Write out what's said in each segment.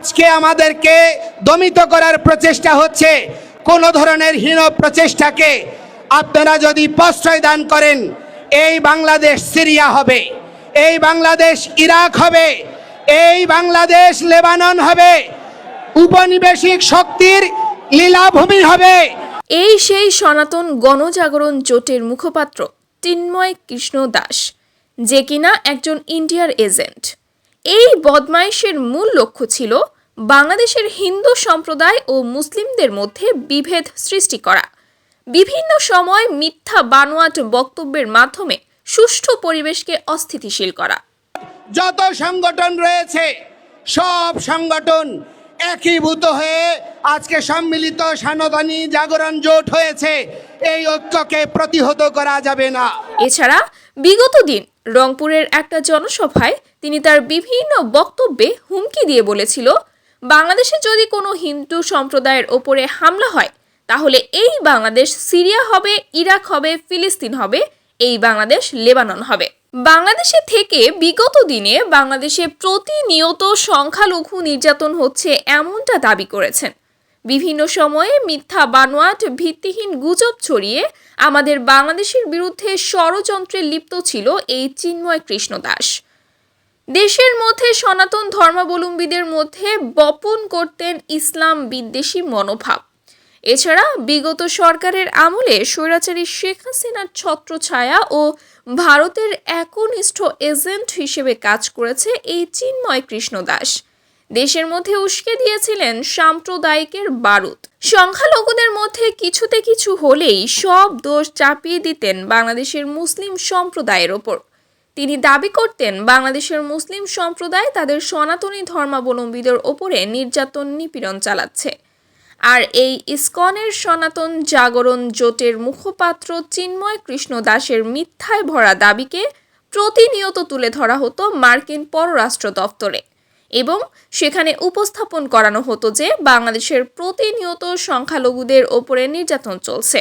আজকে আমাদেরকে দমিত করার প্রচেষ্টা হচ্ছে। কোন ধরনের হীন প্রচেষ্টাকে আপনারা যদি প্রশ্রয় দান করেন, এই বাংলাদেশ সিরিয়া হবে, এই বাংলাদেশ ইরাক হবে, এই বাংলাদেশ লেবানন হবে, উপনিবেশিক শক্তির লীলাভূমি হবে। এই সেই সনাতন গণজাগরণ জোটের মুখপাত্র চিন্ময় কৃষ্ণ দাস, যে কিনা একজন ইন্ডিয়ার এজেন্ট। এই বদমাইশের মূল লক্ষ্য ছিল বাংলাদেশের হিন্দু সম্প্রদায় ও মুসলিমদের মধ্যে বিভেদ সৃষ্টি করা, বিভিন্ন সময় মিথ্যা বানোয়াট বক্তব্যের মাধ্যমে সুষ্ঠু পরিবেশকে অস্থিতিশীল করা। যত সংগঠন রয়েছে সব সংগঠন একীভূত হয়ে আজকে সম্মিলিত সনাতনী জাগরণ জোট হয়েছে। এই ঐক্যকে প্রতিহত করা যাবে না। এছাড়া বিগত দিন রংপুরের একটা জনসভায় তিনি তার বিভিন্ন বক্তব্যে হুমকি দিয়ে বলেছিল, বাংলাদেশে যদি কোনো হিন্দু সম্প্রদায়ের ওপরে হামলা হয় তাহলে এই বাংলাদেশ সিরিয়া হবে, ইরাক হবে, ফিলিস্তিন হবে, এই বাংলাদেশ লেবানন হবে। বাংলাদেশে থেকে বিগত দিনে বাংলাদেশে প্রতিনিয়ত সংখ্যালঘু নির্যাতন হচ্ছে এমনটা দাবি করেছেন। বিভিন্ন সময়ে মিথ্যা বানোয়াট ভিত্তিহীন গুজব ছড়িয়ে আমাদের বাংলাদেশের বিরুদ্ধে ষড়যন্ত্রে লিপ্ত ছিল এই চিন্ময় কৃষ্ণ দাস। দেশের মধ্যে সনাতন ধর্মাবলম্বীদের মধ্যে বপন করতেন ইসলাম বিদ্বেষী মনোভাব। এছাড়া বিগত সরকারের আমলে স্বৈরাচারী শেখ হাসিনার ছত্রছায়া ও ভারতের একনিষ্ঠ এজেন্ট হিসেবে কাজ করেছে এই চিন্ময় কৃষ্ণ দাস। দেশের মধ্যে উস্কে দিয়েছিলেন সাম্প্রদায়িকের বারুদ। সংখ্যালঘুদের মধ্যে কিছুতে কিছু হলেই সব দোষ চাপিয়ে দিতেন বাংলাদেশের মুসলিম সম্প্রদায়ের ওপর। তিনি দাবি করতেন বাংলাদেশের মুসলিম সম্প্রদায় তাদের সনাতনী ধর্মাবলম্বীদের ওপরে নির্যাতন নিপীড়ন চালাচ্ছে। আর এই ইসকনের সনাতন জাগরণ জোটের মুখপাত্র চিন্ময় কৃষ্ণ দাসের মিথ্যায় ভরা দাবিকে প্রতিনিয়ত তুলে ধরা হতো মার্কিন পররাষ্ট্র দপ্তরে এবং সেখানে উপস্থাপন করানো হতো যে বাংলাদেশের প্রতিনিয়ত সংখ্যালঘুদের ওপরে নির্যাতন চলছে,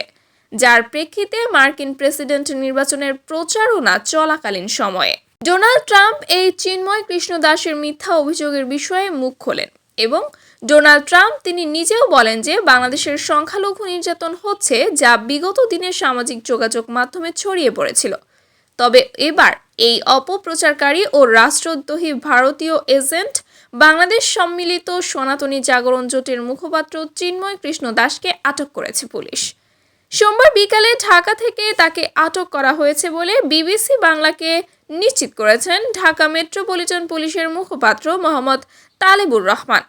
যার প্রেক্ষিতে মার্কিন প্রেসিডেন্ট নির্বাচনের প্রচারণা চলাকালীন সময়ে ডোনাল্ড ট্রাম্প এই চিন্ময় কৃষ্ণ দাসের মিথ্যা অভিযোগের বিষয়ে মুখ খোলেন এবং ডোনাল্ড ট্রাম্প তিনি নিজেও বলেন যে বাংলাদেশের সংখ্যালঘু নির্যাতন হচ্ছে, যা বিগত দিনের সামাজিক যোগাযোগ মাধ্যমে ছড়িয়ে পড়েছিল। তবে এবার এই অপপ্রচারকারী ও রাষ্ট্রদ্রোহী ভারতীয় এজেন্ট বাংলাদেশ সম্মিলিত সনাতনী জাগরণ জোটের মুখপাত্র চিন্ময় কৃষ্ণ দাসকে আটক করেছে পুলিশ। সোমবার বিকালে ঢাকা থেকে তাকে আটক করা হয়েছে বলে বিবিসি বাংলাকে নিশ্চিত করেছেন ঢাকা মেট্রোপলিটন পুলিশের মুখপাত্র মোহাম্মদ তালেবুর রহমান।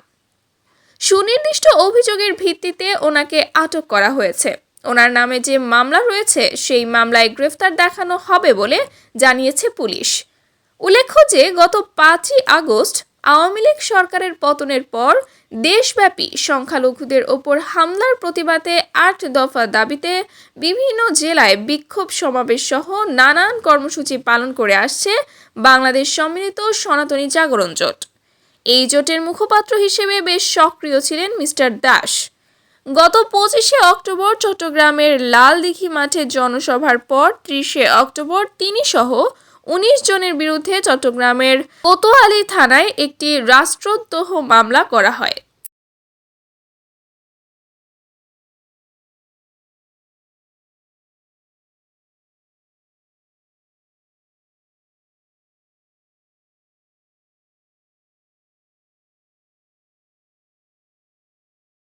সুনির্দিষ্ট অভিযোগের ভিত্তিতে ওনাকে আটক করা হয়েছে। ওনার নামে যে মামলা রয়েছে সেই মামলায় গ্রেফতার দেখানো হবে বলে জানিয়েছে পুলিশ। উল্লেখ্য যে গত 5ই আগস্ট আওয়ামী লীগ সরকারের পতনের পর দেশব্যাপী সংখ্যালঘুদের ওপর হামলার প্রতিবাদে 8 দফা দাবিতে বিভিন্ন জেলায় বিক্ষোভ সমাবেশ সহ নানান কর্মসূচি পালন করে আসছে বাংলাদেশ সম্মিলিত সনাতনী জাগরণ জোট। এই জোটের মুখপাত্র হিসেবে বেশ সক্রিয় ছিলেন মিস্টার দাস। গত 25শে অক্টোবর চট্টগ্রামের লালদিঘি মাঠে জনসভার পর 30শে অক্টোবর তিনি সহ 19 জনের বিরুদ্ধে চট্টগ্রামের কোতোয়ালি থানায় একটি রাষ্ট্রদ্রোহ মামলা করা হয়।